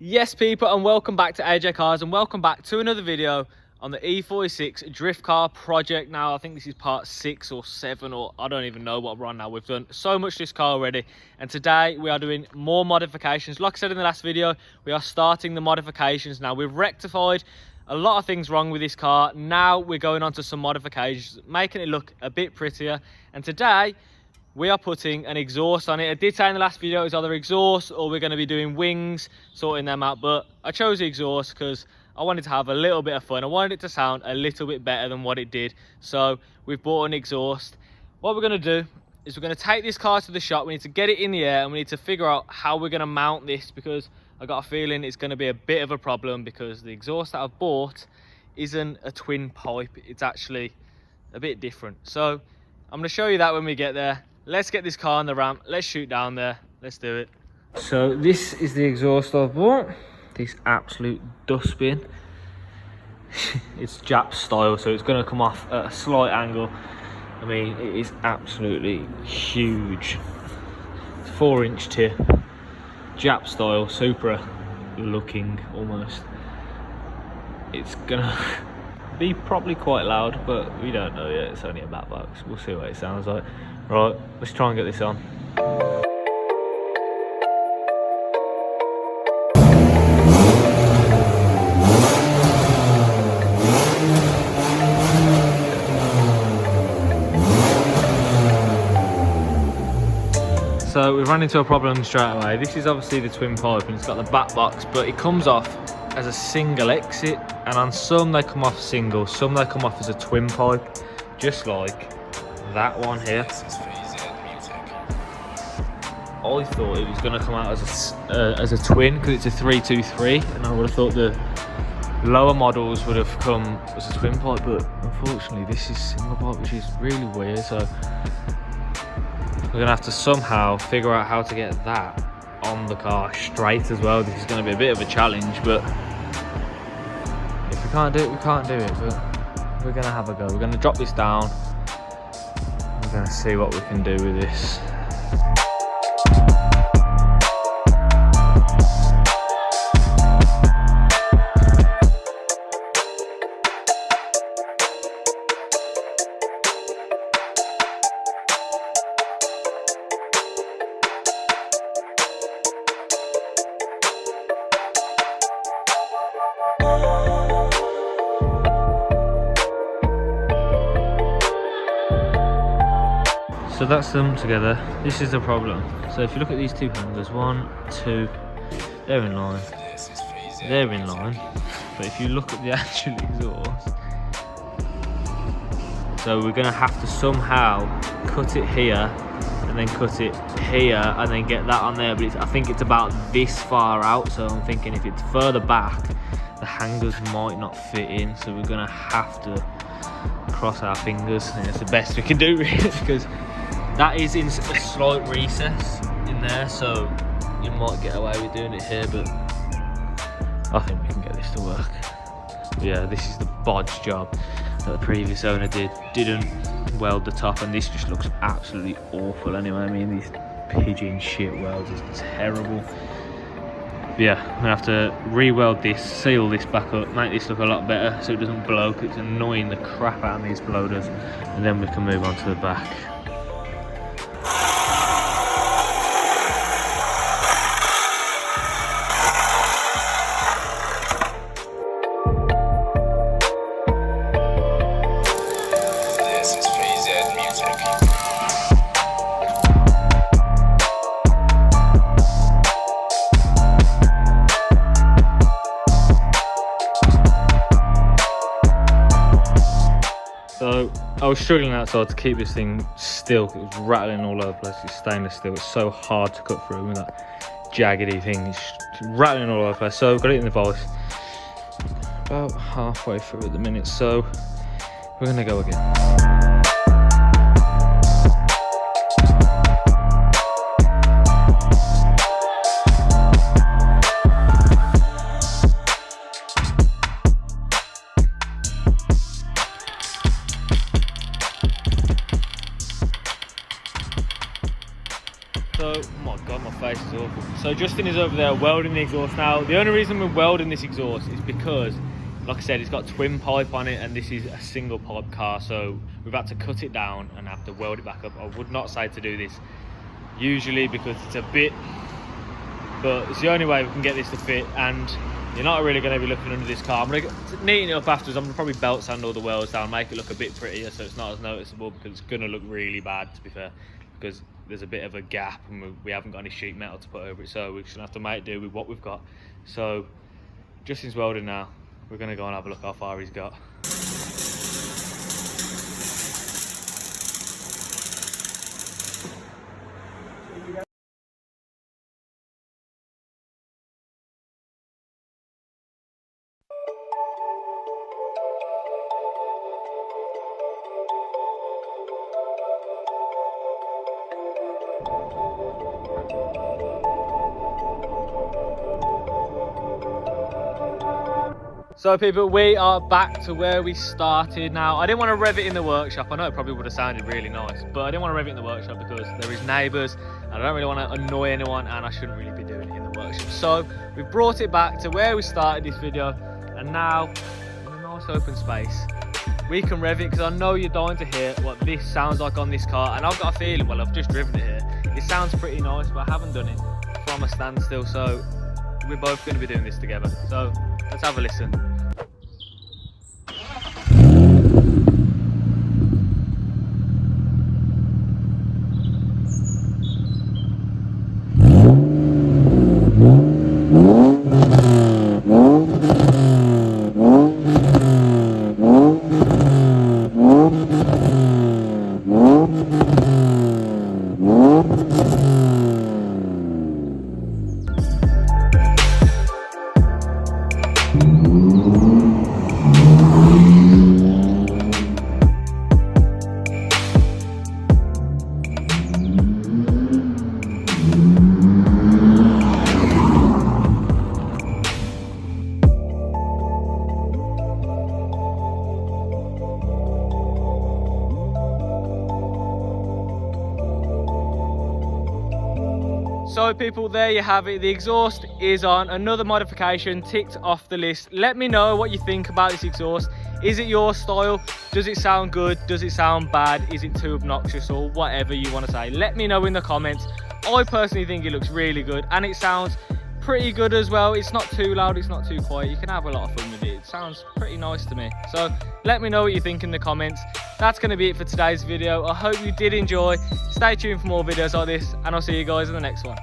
Yes people, and welcome back to AJ Cars and welcome back to another video on the E46 drift car project. Now I think this is part 6 or 7, or I don't even know what we're on now. We've done so much this car already, and today we are doing more modifications. Like I said in the last video, we are starting the modifications now. We've rectified a lot of things wrong with this car. Now we're going on to some modifications, making it look a bit prettier. And today we are putting an exhaust on it. I did say in the last video it was either exhaust or we're going to be doing wings, sorting them out, but I chose the exhaust because I wanted to have a little bit of fun. I wanted it to sound a little bit better than what it did, so we've bought an exhaust. What we're going to do is we're going to take this car to the shop. We need to get it in the air and we need to figure out how we're going to mount this, because I got a feeling it's going to be a bit of a problem because the exhaust that I've bought isn't a twin pipe. It's actually a bit different, so I'm going to show you that when we get there. Let's get this car on the ramp. Let's shoot down there. Let's do it. So this is the exhaust I've bought. This absolute dustbin. It's Jap style, so it's going to come off at a slight angle. I mean, it is absolutely huge. It's 4-inch tip, Jap style, Supra looking almost. It's gonna be probably quite loud, but we don't know yet. It's only a back box. We'll see what it sounds like. Right, let's try and get this on. So we've run into a problem straight away. This is obviously the twin pipe and it's got the back box, but it comes off as a single exit, and on some they come off single, some they come off as a twin pipe, just like that one here. I thought it was going to come out as a twin because it's a 323, and I would have thought the lower models would have come as a twin pipe, but unfortunately this is single pipe, which is really weird. So we're going to have to somehow figure out how to get that on the car straight as well. This is going to be a bit of a challenge, but if we can't do it, we can't do it. But we're going to have a go. We're going to drop this down. We're going to see what we can do with this. So that's them together. This is the problem. So if you look at these two hangers, 1, 2, they're in line. They're in line. But if you look at the actual exhaust, so we're gonna have to somehow cut it here and then cut it here and then get that on there. But I think it's about this far out. So I'm thinking if it's further back, the hangers might not fit in. So we're gonna have to cross our fingers. And it's the best we can do really, because that is in a slight recess in there, so you might get away with doing it here, but I think we can get this to work. But yeah, this is the bodge job that the previous owner didn't weld the top, and this just looks absolutely awful anyway. I mean, these pigeon shit welds is terrible. But yeah, I'm gonna have to re-weld this, seal this back up, make this look a lot better so it doesn't blow, because it's annoying the crap out of these bloaters, and then we can move on to the back. So I was struggling outside to keep this thing still. It was rattling all over the place. It's stainless steel. It's so hard to cut through with that jaggedy thing. It's rattling all over the place. So I've got it in the vice. About halfway through at the minute. So we're gonna go again. So, oh my god, my face is awful. So Justin is over there welding the exhaust. Now, the only reason we're welding this exhaust is because, like I said, it's got twin pipe on it and this is a single pipe car, so we've had to cut it down and have to weld it back up. I would not say to do this usually because it's a bit, but it's the only way we can get this to fit, and you're not really going to be looking under this car. I'm going to neaten it up afterwards. I'm going to probably belt sand all the welds down, make it look a bit prettier so it's not as noticeable, because it's going to look really bad, to be fair, because there's a bit of a gap and we haven't got any sheet metal to put over it, so we're just going to have to make do with what we've got. So Justin's welding now. We're going to go and have a look how far he's got. So people, we are back to where we started now. I didn't want to rev it in the workshop. I know it probably would have sounded really nice, but I didn't want to rev it in the workshop because there is neighbours and I don't really want to annoy anyone, and I shouldn't really be doing it in the workshop. So we brought it back to where we started this video, and now in a nice open space we can rev it, because I know you're dying to hear what this sounds like on this car, and I've got a feeling, well, I've just driven it here, it sounds pretty nice, but I haven't done it from a standstill, so we're both going to be doing this together. So let's have a listen. So people, there you have it. The exhaust is on. Another modification ticked off the list. Let me know what you think about this exhaust. Is it your style? Does it sound good? Does it sound bad? Is it too obnoxious, or whatever you want to say? Let me know in the comments. I personally think it looks really good and it sounds pretty good as well. It's not too loud, it's not too quiet. You can have a lot of fun with it. It sounds pretty nice to me. So let me know what you think in the comments. That's going to be it for today's video. I hope you did enjoy. Stay tuned for more videos like this, and I'll see you guys in the next one.